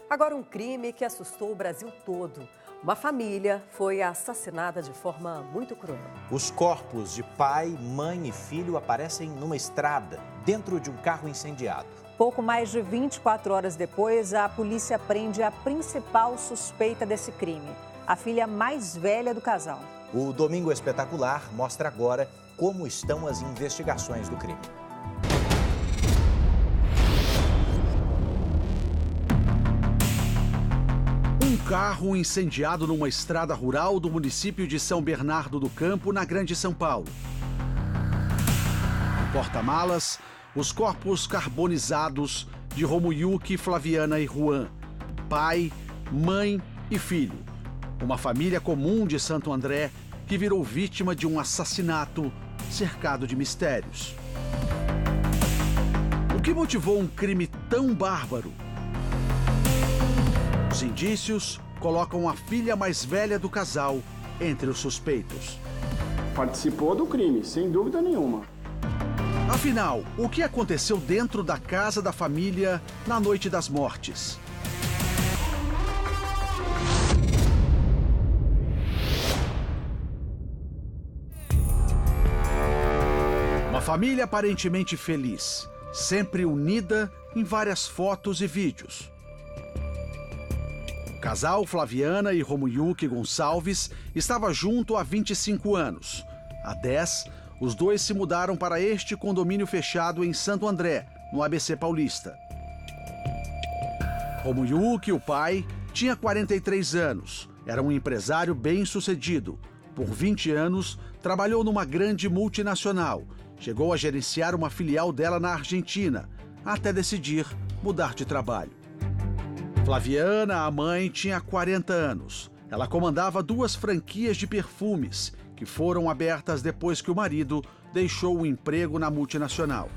Agora um crime que assustou o Brasil todo. Uma família foi assassinada de forma muito cruel. Os corpos de pai, mãe e filho aparecem numa estrada, dentro de um carro incendiado. Pouco mais de 24 horas depois, a polícia prende a principal suspeita desse crime, a filha mais velha do casal. O Domingo Espetacular mostra agora como estão as investigações do crime. Um carro incendiado numa estrada rural do município de São Bernardo do Campo, na Grande São Paulo. No porta-malas, os corpos carbonizados de Romuyuki, Flaviana e Juan, pai, mãe e filho. Uma família comum de Santo André que virou vítima de um assassinato cercado de mistérios. O que motivou um crime tão bárbaro? Os indícios colocam a filha mais velha do casal entre os suspeitos. Participou do crime, sem dúvida nenhuma. Afinal, o que aconteceu dentro da casa da família na noite das mortes? Uma família aparentemente feliz, sempre unida em várias fotos e vídeos. O casal Flaviana e Romuyuki Gonçalves estava junto há 25 anos. Há 10, os dois se mudaram para este condomínio fechado em Santo André, no ABC Paulista. Romuyuki, o pai, tinha 43 anos. Era um empresário bem-sucedido. Por 20 anos, trabalhou numa grande multinacional. Chegou a gerenciar uma filial dela na Argentina, até decidir mudar de trabalho. Flaviana, a mãe, tinha 40 anos. Ela comandava 2 franquias de perfumes, que foram abertas depois que o marido deixou o emprego na multinacional.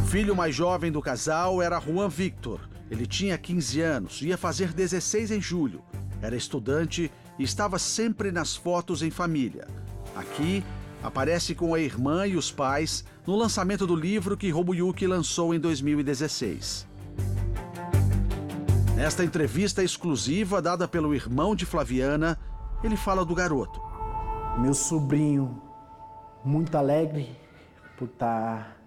O filho mais jovem do casal era Juan Victor. Ele tinha 15 anos, ia fazer 16 em julho. Era estudante e estava sempre nas fotos em família. Aqui, aparece com a irmã e os pais no lançamento do livro que Romuyuki lançou em 2016. Nesta entrevista exclusiva dada pelo irmão de Flaviana, ele fala do garoto. Meu sobrinho, muito alegre por estar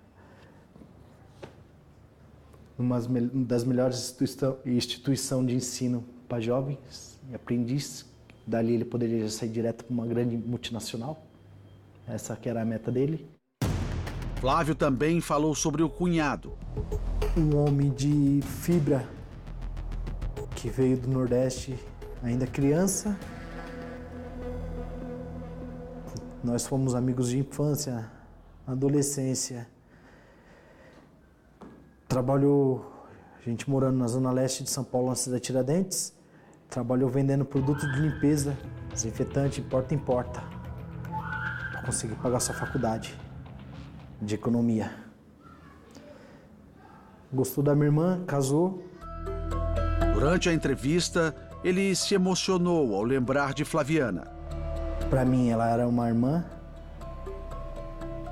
numa das melhores instituições de ensino para jovens e aprendiz. Dali ele poderia sair direto para uma grande multinacional. Essa que era a meta dele. Flávio também falou sobre o cunhado. Um homem de fibra que veio do Nordeste ainda criança. Nós fomos amigos de infância, adolescência. Trabalhou, a gente morando na zona leste de São Paulo, na cidade de Tiradentes. Trabalhou vendendo produtos de limpeza, desinfetante, porta em porta. Para conseguir pagar sua faculdade de economia. Gostou da minha irmã, casou. Durante a entrevista, ele se emocionou ao lembrar de Flaviana. Para mim, ela era uma irmã,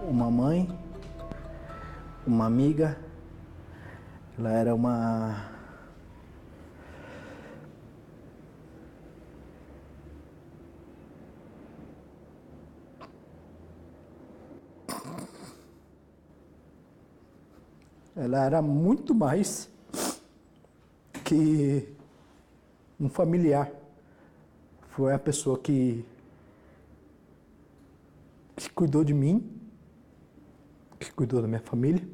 uma mãe, uma amiga. Ela era uma... Ela era muito mais que um familiar. Foi a pessoa que cuidou de mim, que cuidou da minha família.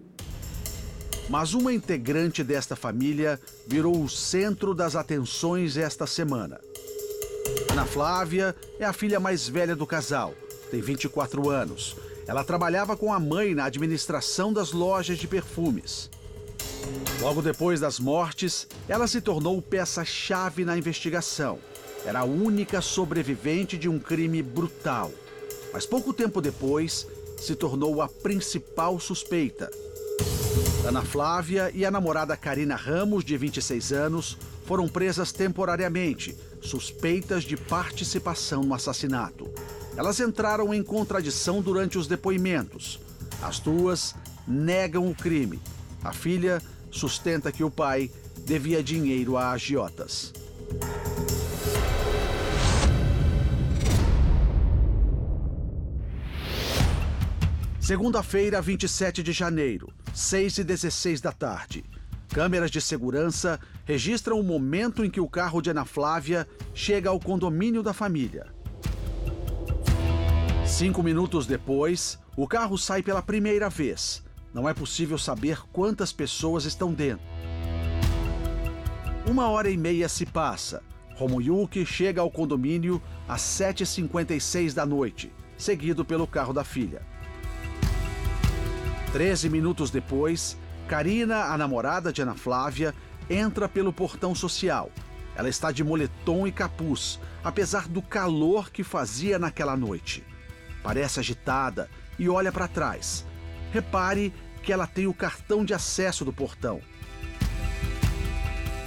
Mas uma integrante desta família virou o centro das atenções esta semana. Ana Flávia é a filha mais velha do casal, tem 24 anos. Ela trabalhava com a mãe na administração das lojas de perfumes. Logo depois das mortes, ela se tornou peça-chave na investigação. Era a única sobrevivente de um crime brutal. Mas pouco tempo depois, se tornou a principal suspeita. Ana Flávia e a namorada Karina Ramos, de 26 anos, foram presas temporariamente, suspeitas de participação no assassinato. Elas entraram em contradição durante os depoimentos. As duas negam o crime. A filha sustenta que o pai devia dinheiro a agiotas. Segunda-feira, 27 de janeiro, 6h16 da tarde. Câmeras de segurança registram o momento em que o carro de Ana Flávia chega ao condomínio da família. 5 minutos depois, o carro sai pela primeira vez. Não é possível saber quantas pessoas estão dentro. 1h30 se passa. Romuyuki chega ao condomínio às 7h56 da noite, seguido pelo carro da filha. 13 minutos depois, Karina, a namorada de Ana Flávia, entra pelo portão social. Ela está de moletom e capuz, apesar do calor que fazia naquela noite. Parece agitada e olha para trás. Repare que ela tem o cartão de acesso do portão.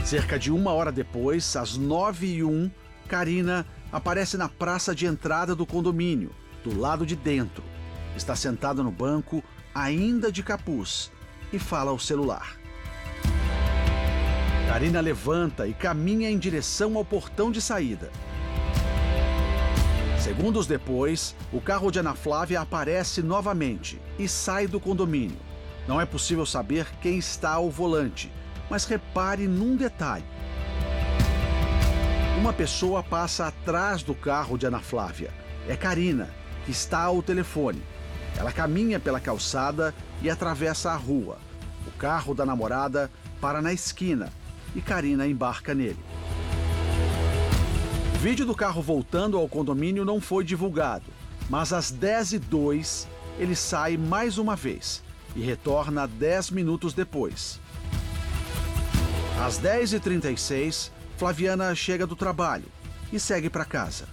Cerca de 1 hora depois, às 9h01, Karina aparece na praça de entrada do condomínio, do lado de dentro. Está sentada no banco, ainda de capuz, e fala ao celular. Karina levanta e caminha em direção ao portão de saída. Segundos depois, o carro de Ana Flávia aparece novamente e sai do condomínio. Não é possível saber quem está ao volante, mas repare num detalhe. Uma pessoa passa atrás do carro de Ana Flávia. É Karina, que está ao telefone. Ela caminha pela calçada e atravessa a rua. O carro da namorada para na esquina e Karina embarca nele. O vídeo do carro voltando ao condomínio não foi divulgado, mas às 10h02 ele sai mais uma vez e retorna 10 minutos depois. Às 10h36, Flaviana chega do trabalho e segue para casa.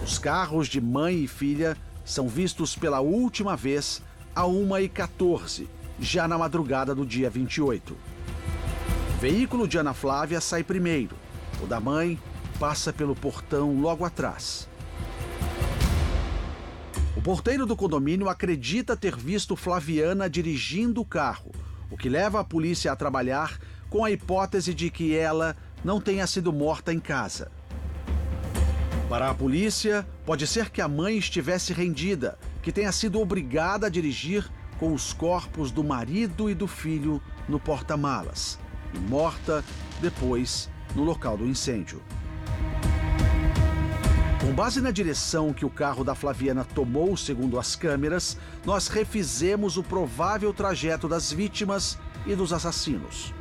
Os carros de mãe e filha são vistos pela última vez a 1h14, já na madrugada do dia 28. O veículo de Ana Flávia sai primeiro. O da mãe passa pelo portão logo atrás. O porteiro do condomínio acredita ter visto Flaviana dirigindo o carro, o que leva a polícia a trabalhar com a hipótese de que ela não tenha sido morta em casa. Para a polícia, pode ser que a mãe estivesse rendida, que tenha sido obrigada a dirigir com os corpos do marido e do filho no porta-malas, e morta depois no local do incêndio. Com base na direção que o carro da Flaviana tomou, segundo as câmeras, nós refizemos o provável trajeto das vítimas e dos assassinos.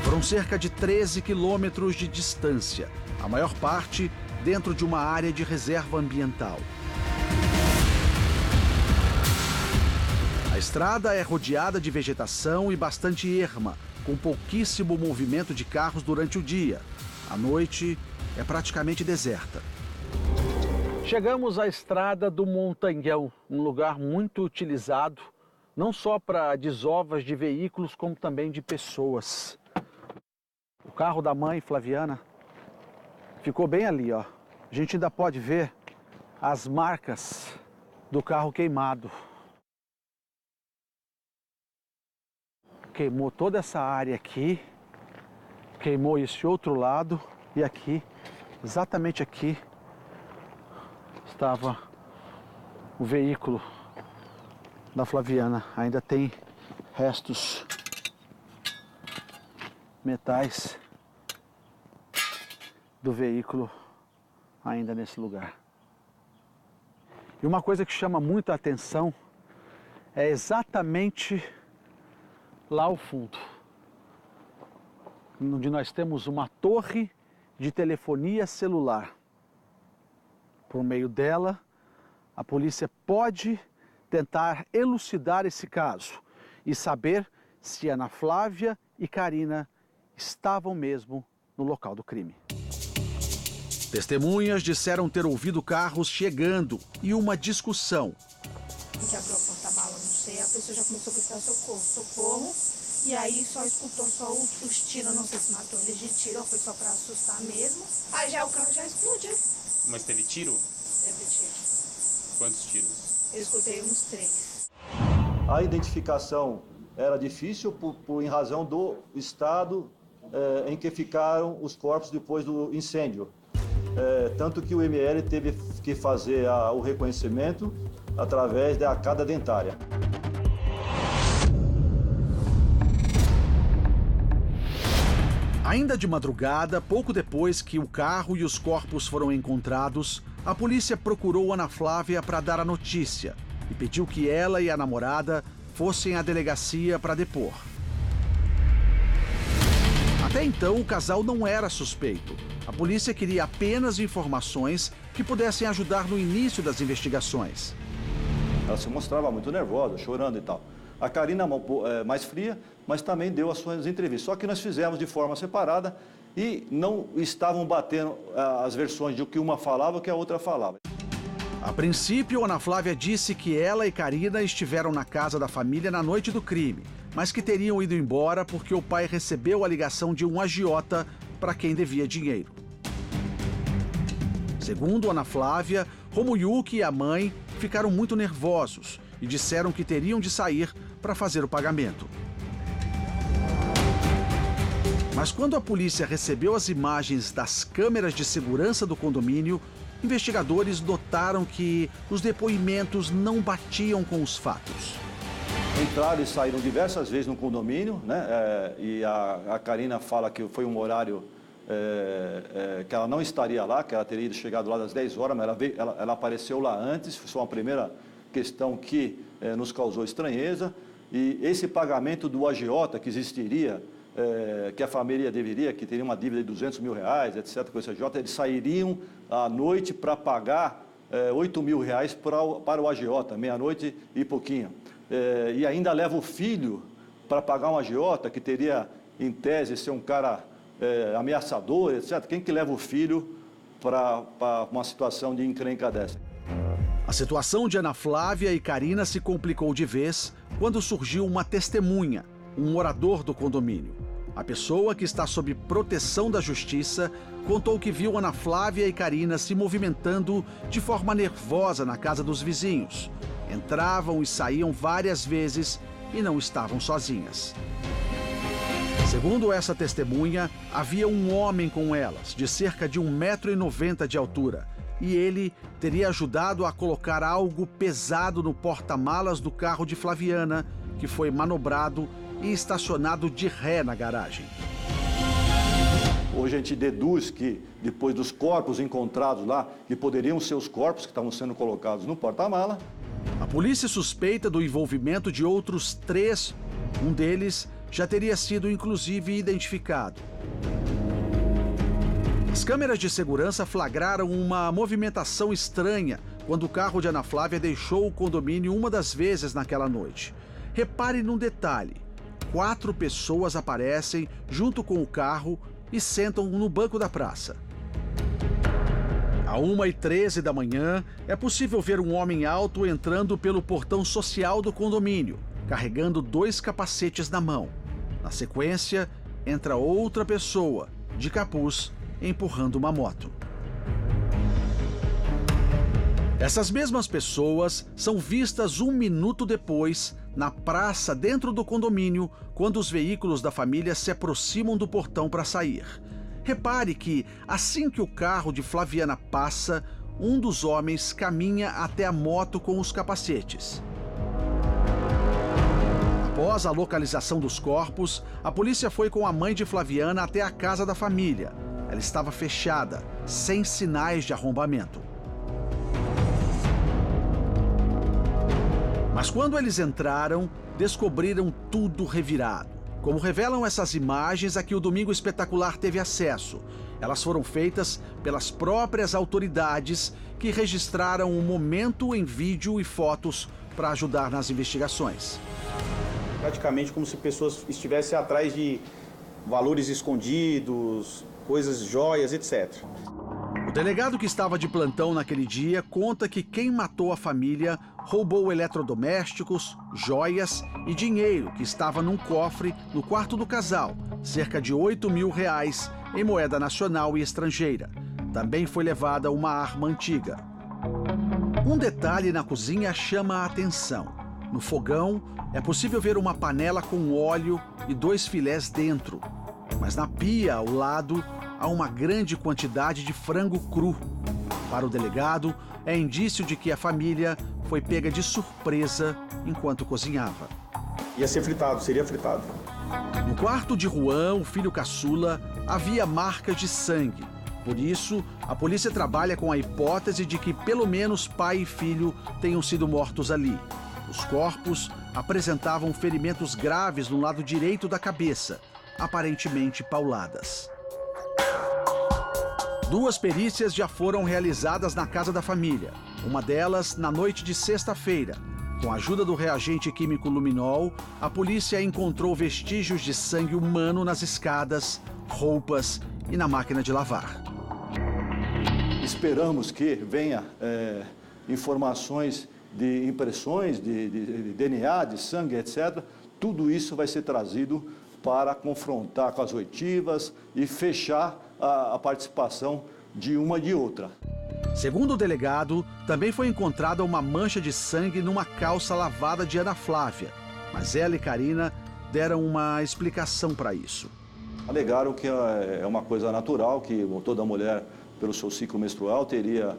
Foram cerca de 13 quilômetros de distância, a maior parte dentro de uma área de reserva ambiental. A estrada é rodeada de vegetação e bastante erma, com pouquíssimo movimento de carros durante o dia. À noite, é praticamente deserta. Chegamos à estrada do Montanhão, um lugar muito utilizado, não só para desovas de veículos, como também de pessoas. O carro da mãe, Flaviana, ficou bem ali, ó. A gente ainda pode ver as marcas do carro queimado. Queimou toda essa área aqui, queimou esse outro lado e aqui, exatamente aqui, estava o veículo da Flaviana. Ainda tem restos metais do veículo ainda nesse lugar. E uma coisa que chama muita atenção é exatamente lá ao fundo, onde nós temos uma torre de telefonia celular. Por meio dela, a polícia pode tentar elucidar esse caso e saber se Ana Flávia e Karina estavam mesmo no local do crime. Testemunhas disseram ter ouvido carros chegando e uma discussão. Que abriu a porta-mala, não sei, a pessoa já começou a gritar socorro, e aí só escutou só os tiros, não sei se matou eles de tiro ou foi só pra assustar mesmo. Aí já o carro já explodiu. Mas teve tiro? Teve tiro. Quantos tiros? Eu escutei uns 3. A identificação era difícil em razão do estado em que ficaram os corpos depois do incêndio. Tanto que o ML teve que fazer o reconhecimento através da arcada dentária. Ainda de madrugada, pouco depois que o carro e os corpos foram encontrados, a polícia procurou Ana Flávia para dar a notícia e pediu que ela e a namorada fossem à delegacia para depor. Até então, o casal não era suspeito. A polícia queria apenas informações que pudessem ajudar no início das investigações. Ela se mostrava muito nervosa, chorando e tal. A Karina mais fria, mas também deu as suas entrevistas. Só que nós fizemos de forma separada e não estavam batendo as versões de o que uma falava e o que a outra falava. A princípio, Ana Flávia disse que ela e Karina estiveram na casa da família na noite do crime, mas que teriam ido embora porque o pai recebeu a ligação de um agiota para quem devia dinheiro. Segundo Ana Flávia, Romoyuki e a mãe ficaram muito nervosos e disseram que teriam de sair para fazer o pagamento. Mas quando a polícia recebeu as imagens das câmeras de segurança do condomínio, investigadores notaram que os depoimentos não batiam com os fatos. Entraram e saíram diversas vezes no condomínio, né? E a Karina fala que foi um horário que ela não estaria lá, que ela teria ido chegado lá às 10 horas, mas ela apareceu lá antes. Foi uma primeira questão que nos causou estranheza. E esse pagamento do agiota que existiria, que a família deveria, que teria uma dívida de 200 mil reais, etc., com esse agiota, eles sairiam à noite para pagar 8 mil reais para o agiota, meia-noite e pouquinho. E ainda leva o filho para pagar um agiota, que teria, em tese, ser um cara ameaçador, etc. Quem que leva o filho para uma situação de encrenca dessa? A situação de Ana Flávia e Karina se complicou de vez quando surgiu uma testemunha, um morador do condomínio. A pessoa, que está sob proteção da justiça, contou que viu Ana Flávia e Karina se movimentando de forma nervosa na casa dos vizinhos. Entravam e saíam várias vezes e não estavam sozinhas. Segundo essa testemunha, havia um homem com elas, de cerca de 1,90 m de altura, e ele teria ajudado a colocar algo pesado no porta-malas do carro de Flaviana, que foi manobrado e estacionado de ré na garagem. Hoje a gente deduz que, depois dos corpos encontrados lá, que poderiam ser os corpos que estavam sendo colocados no porta-mala. A polícia suspeita do envolvimento de outros 3, um deles já teria sido inclusive identificado. As câmeras de segurança flagraram uma movimentação estranha quando o carro de Ana Flávia deixou o condomínio uma das vezes naquela noite. Repare num detalhe: 4 pessoas aparecem junto com o carro e sentam no banco da praça. À 1h13 da manhã, é possível ver um homem alto entrando pelo portão social do condomínio, carregando 2 capacetes na mão. Na sequência, entra outra pessoa, de capuz, empurrando uma moto. Essas mesmas pessoas são vistas 1 minuto depois, na praça dentro do condomínio, quando os veículos da família se aproximam do portão para sair. Repare que, assim que o carro de Flaviana passa, um dos homens caminha até a moto com os capacetes. Após a localização dos corpos, a polícia foi com a mãe de Flaviana até a casa da família. Ela estava fechada, sem sinais de arrombamento. Mas quando eles entraram, descobriram tudo revirado. Como revelam essas imagens a que o Domingo Espetacular teve acesso. Elas foram feitas pelas próprias autoridades, que registraram o momento em vídeo e fotos para ajudar nas investigações. Praticamente como se pessoas estivessem atrás de valores escondidos, coisas, joias, etc. O delegado que estava de plantão naquele dia conta que quem matou a família roubou eletrodomésticos, joias e dinheiro que estava num cofre no quarto do casal, cerca de 8 mil reais em moeda nacional e estrangeira. Também foi levada uma arma antiga. Um detalhe na cozinha chama a atenção. No fogão, é possível ver uma panela com óleo e 2 filés dentro. Mas na pia, ao lado, há uma grande quantidade de frango cru. Para o delegado, é indício de que a família foi pega de surpresa enquanto cozinhava. Ia ser fritado, seria fritado. No quarto de Juan, o filho caçula, havia marcas de sangue. Por isso, a polícia trabalha com a hipótese de que pelo menos pai e filho tenham sido mortos ali. Os corpos apresentavam ferimentos graves no lado direito da cabeça, aparentemente pauladas. 2 perícias já foram realizadas na casa da família. Uma delas na noite de sexta-feira. Com a ajuda do reagente químico luminol, a polícia encontrou vestígios de sangue humano nas escadas, roupas e na máquina de lavar. Esperamos que venha informações de impressões, de DNA, de sangue, etc. Tudo isso vai ser trazido para confrontar com as oitivas e fechar a participação de uma e de outra. Segundo o delegado, também foi encontrada uma mancha de sangue numa calça lavada de Ana Flávia, mas ela e Karina deram uma explicação para isso. Alegaram que é uma coisa natural, que toda mulher, pelo seu ciclo menstrual, teria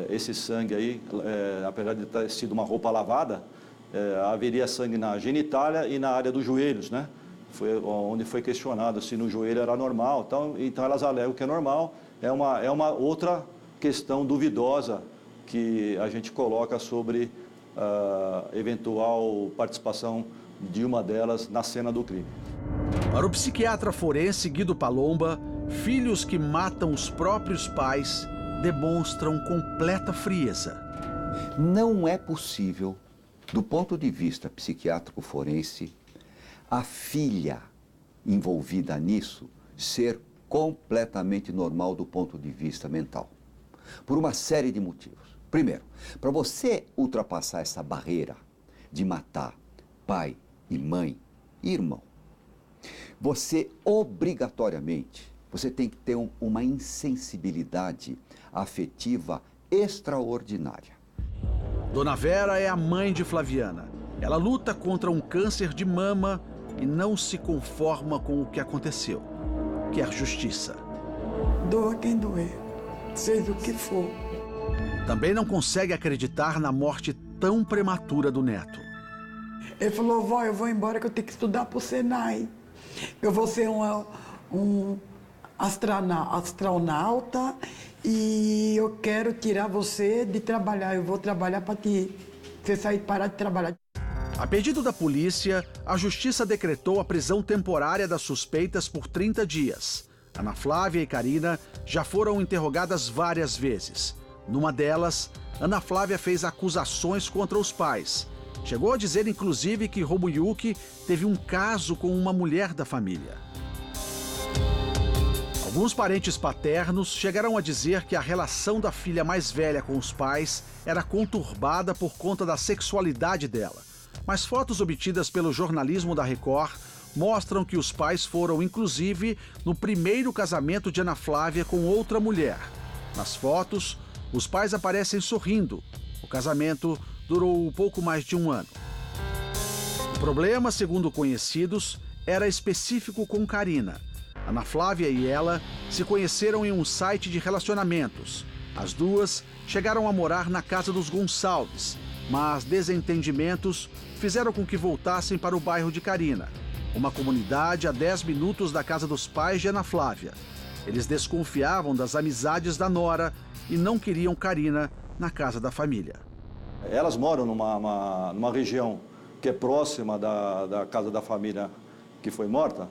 esse sangue aí, apesar de ter sido uma roupa lavada, haveria sangue na genitália e na área dos joelhos, né? Foi onde foi questionado se no joelho era normal. Então elas alegam que é normal. É uma outra questão duvidosa que a gente coloca sobre a eventual participação de uma delas na cena do crime. Para o psiquiatra forense Guido Palomba, filhos que matam os próprios pais demonstram completa frieza. Não é possível, do ponto de vista psiquiátrico forense, a filha envolvida nisso ser completamente normal do ponto de vista mental. Por uma série de motivos. Primeiro, para você ultrapassar essa barreira de matar pai e mãe e irmão, você obrigatoriamente tem que ter uma insensibilidade afetiva extraordinária. Dona Vera é a mãe de Flaviana. Ela luta contra um câncer de mama e não se conforma com o que aconteceu. Quer justiça. Doa quem doer, seja o que for. Também não consegue acreditar na morte tão prematura do neto. Ele falou: vó, eu vou embora que eu tenho que estudar pro Senai. Eu vou ser um astronauta e eu quero tirar você de trabalhar. Eu vou trabalhar para você parar de trabalhar. A pedido da polícia, a justiça decretou a prisão temporária das suspeitas por 30 dias. Ana Flávia e Karina já foram interrogadas várias vezes. Numa delas, Ana Flávia fez acusações contra os pais. Chegou a dizer, inclusive, que Robuyuk teve um caso com uma mulher da família. Alguns parentes paternos chegaram a dizer que a relação da filha mais velha com os pais era conturbada por conta da sexualidade dela. Mas fotos obtidas pelo jornalismo da Record mostram que os pais foram, inclusive, no primeiro casamento de Ana Flávia com outra mulher. Nas fotos, os pais aparecem sorrindo. O casamento durou pouco mais de 1 ano. O problema, segundo conhecidos, era específico com Karina. Ana Flávia e ela se conheceram em um site de relacionamentos. As duas chegaram a morar na casa dos Gonçalves, mas desentendimentos fizeram com que voltassem para o bairro de Karina, uma comunidade a 10 minutos da casa dos pais de Ana Flávia. Eles desconfiavam das amizades da nora e não queriam Karina na casa da família. Elas moram numa região que é próxima da casa da família que foi morta,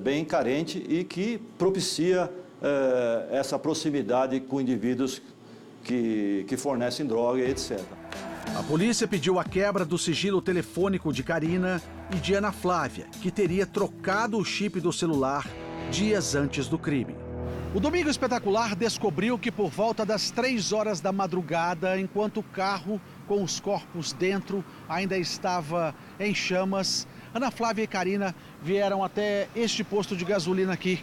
bem carente e que propicia essa proximidade com indivíduos que fornecem droga e etc. A polícia pediu a quebra do sigilo telefônico de Karina e de Ana Flávia, que teria trocado o chip do celular dias antes do crime. O Domingo Espetacular descobriu que por volta das 3 horas da madrugada, enquanto o carro com os corpos dentro ainda estava em chamas, Ana Flávia e Karina vieram até este posto de gasolina aqui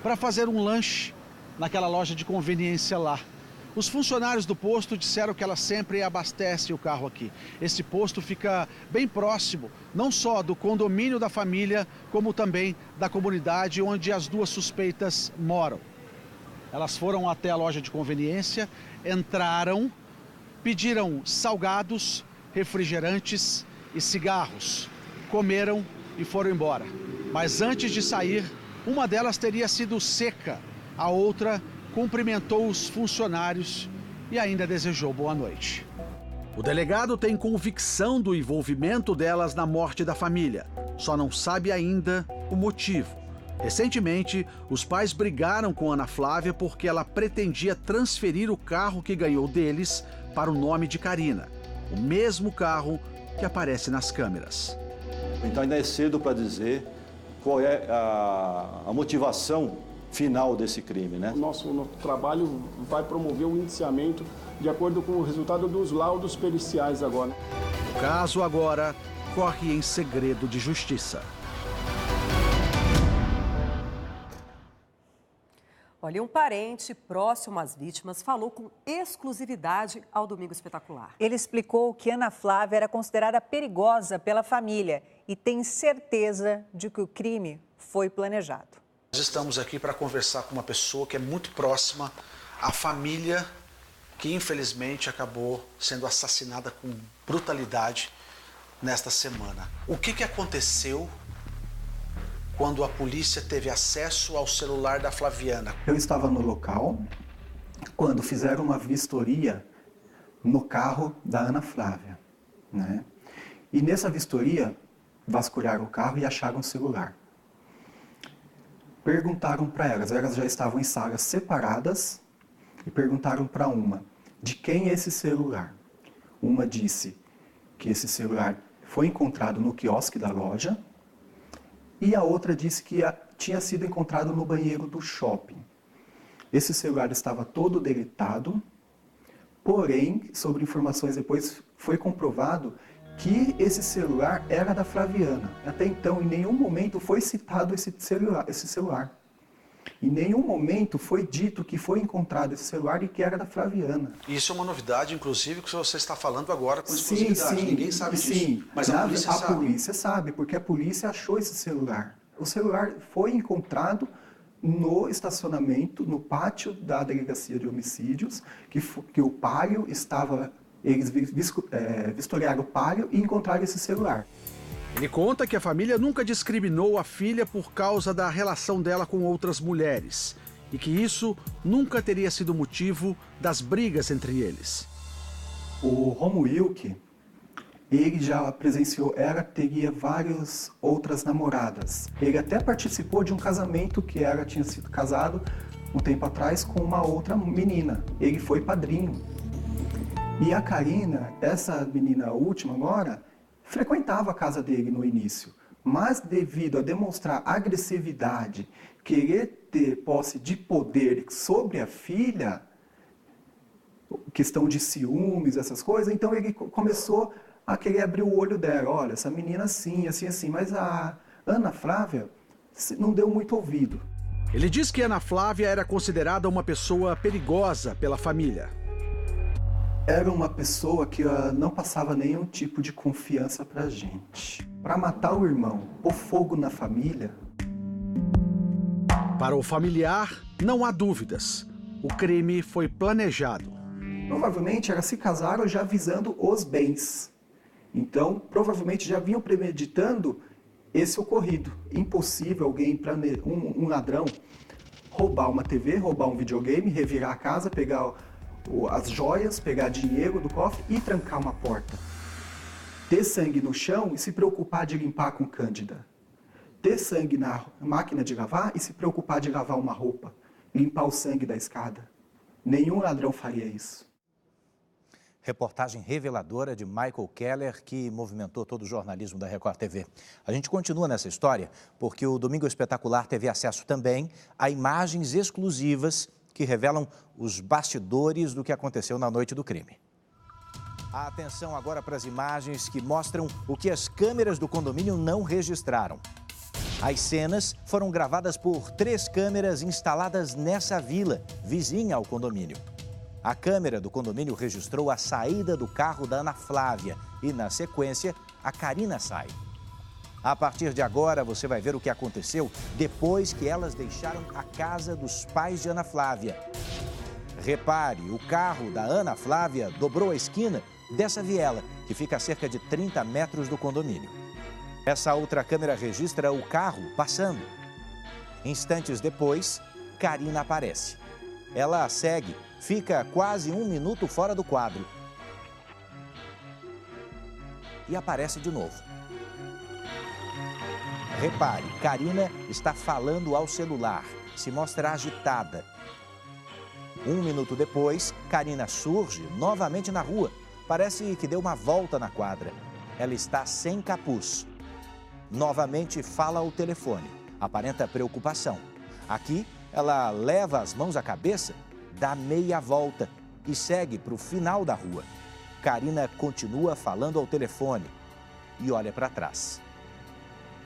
para fazer um lanche naquela loja de conveniência lá. Os funcionários do posto disseram que ela sempre abastece o carro aqui. Esse posto fica bem próximo, não só do condomínio da família, como também da comunidade onde as duas suspeitas moram. Elas foram até a loja de conveniência, entraram, pediram salgados, refrigerantes e cigarros. Comeram e foram embora. Mas antes de sair, uma delas teria sido seca, a outra cumprimentou os funcionários e ainda desejou boa noite. O delegado tem convicção do envolvimento delas na morte da família. Só não sabe ainda o motivo. Recentemente, os pais brigaram com Ana Flávia porque ela pretendia transferir o carro que ganhou deles para o nome de Karina. O mesmo carro que aparece nas câmeras. Então ainda é cedo para dizer qual é a motivação final desse crime, né? O nosso trabalho vai promover o indiciamento de acordo com o resultado dos laudos periciais agora. O caso agora corre em segredo de justiça. Olha, um parente próximo às vítimas falou com exclusividade ao Domingo Espetacular. Ele explicou que Ana Flávia era considerada perigosa pela família e tem certeza de que o crime foi planejado. Nós estamos aqui para conversar com uma pessoa que é muito próxima à família que infelizmente acabou sendo assassinada com brutalidade nesta semana. O que aconteceu quando a polícia teve acesso ao celular da Flaviana? Eu estava no local quando fizeram uma vistoria no carro da Ana Flávia, né? E nessa vistoria vasculharam o carro e acharam o celular. Perguntaram para elas já estavam em salas separadas, e perguntaram para uma, de quem é esse celular? Uma disse que esse celular foi encontrado no quiosque da loja, e a outra disse que tinha sido encontrado no banheiro do shopping. Esse celular estava todo deletado, porém, sobre informações depois, foi comprovado que esse celular era da Flaviana. Até então, em nenhum momento foi citado esse celular. Em nenhum momento foi dito que foi encontrado esse celular e que era da Flaviana. Isso é uma novidade, inclusive, que você está falando agora com exclusividade. Sim, ninguém sabe disso. Sim, mas a polícia sabe. A polícia sabe, porque a polícia achou esse celular. O celular foi encontrado no estacionamento, no pátio da Delegacia de Homicídios, que o páreo estava... Eles vistoriaram o páreo e encontraram esse celular. Ele conta que a família nunca discriminou a filha por causa da relação dela com outras mulheres e que isso nunca teria sido motivo das brigas entre eles. O Romo Wilke, ele já presenciou, teria várias outras namoradas. Ele até participou de um casamento que tinha sido casado um tempo atrás com uma outra menina. Ele foi padrinho. E a Karina, essa menina última agora, frequentava a casa dele no início. Mas devido a demonstrar agressividade, querer ter posse de poder sobre a filha, questão de ciúmes, essas coisas, então ele começou a querer abrir o olho dela. Olha, essa menina assim, assim, assim. Mas a Ana Flávia não deu muito ouvido. Ele diz que Ana Flávia era considerada uma pessoa perigosa pela família. Era uma pessoa que não passava nenhum tipo de confiança pra gente. Para matar o irmão, pôr fogo na família. Para o familiar, não há dúvidas. O crime foi planejado. Provavelmente elas se casaram já visando os bens. Então, provavelmente já vinham premeditando esse ocorrido. Impossível alguém, um ladrão, roubar uma TV, roubar um videogame, revirar a casa, pegar as joias, pegar dinheiro do cofre e trancar uma porta. Ter sangue no chão e se preocupar de limpar com cândida. Ter sangue na máquina de lavar e se preocupar de lavar uma roupa. Limpar o sangue da escada. Nenhum ladrão faria isso. Reportagem reveladora de Michael Keller, que movimentou todo o jornalismo da Record TV. A gente continua nessa história porque o Domingo Espetacular teve acesso também a imagens exclusivas que revelam os bastidores do que aconteceu na noite do crime. A atenção agora para as imagens que mostram o que as câmeras do condomínio não registraram. As cenas foram gravadas por 3 câmeras instaladas nessa vila, vizinha ao condomínio. A câmera do condomínio registrou a saída do carro da Ana Flávia e, na sequência, a Karina sai. A partir de agora, você vai ver o que aconteceu depois que elas deixaram a casa dos pais de Ana Flávia. Repare, o carro da Ana Flávia dobrou a esquina dessa viela, que fica a cerca de 30 metros do condomínio. Essa outra câmera registra o carro passando. Instantes depois, Karina aparece. Ela segue, fica quase 1 minuto fora do quadro. E aparece de novo. Repare, Karina está falando ao celular, se mostra agitada. 1 minuto depois, Karina surge novamente na rua. Parece que deu uma volta na quadra. Ela está sem capuz. Novamente fala ao telefone. Aparenta preocupação. Aqui, ela leva as mãos à cabeça, dá meia volta e segue para o final da rua. Karina continua falando ao telefone e olha para trás.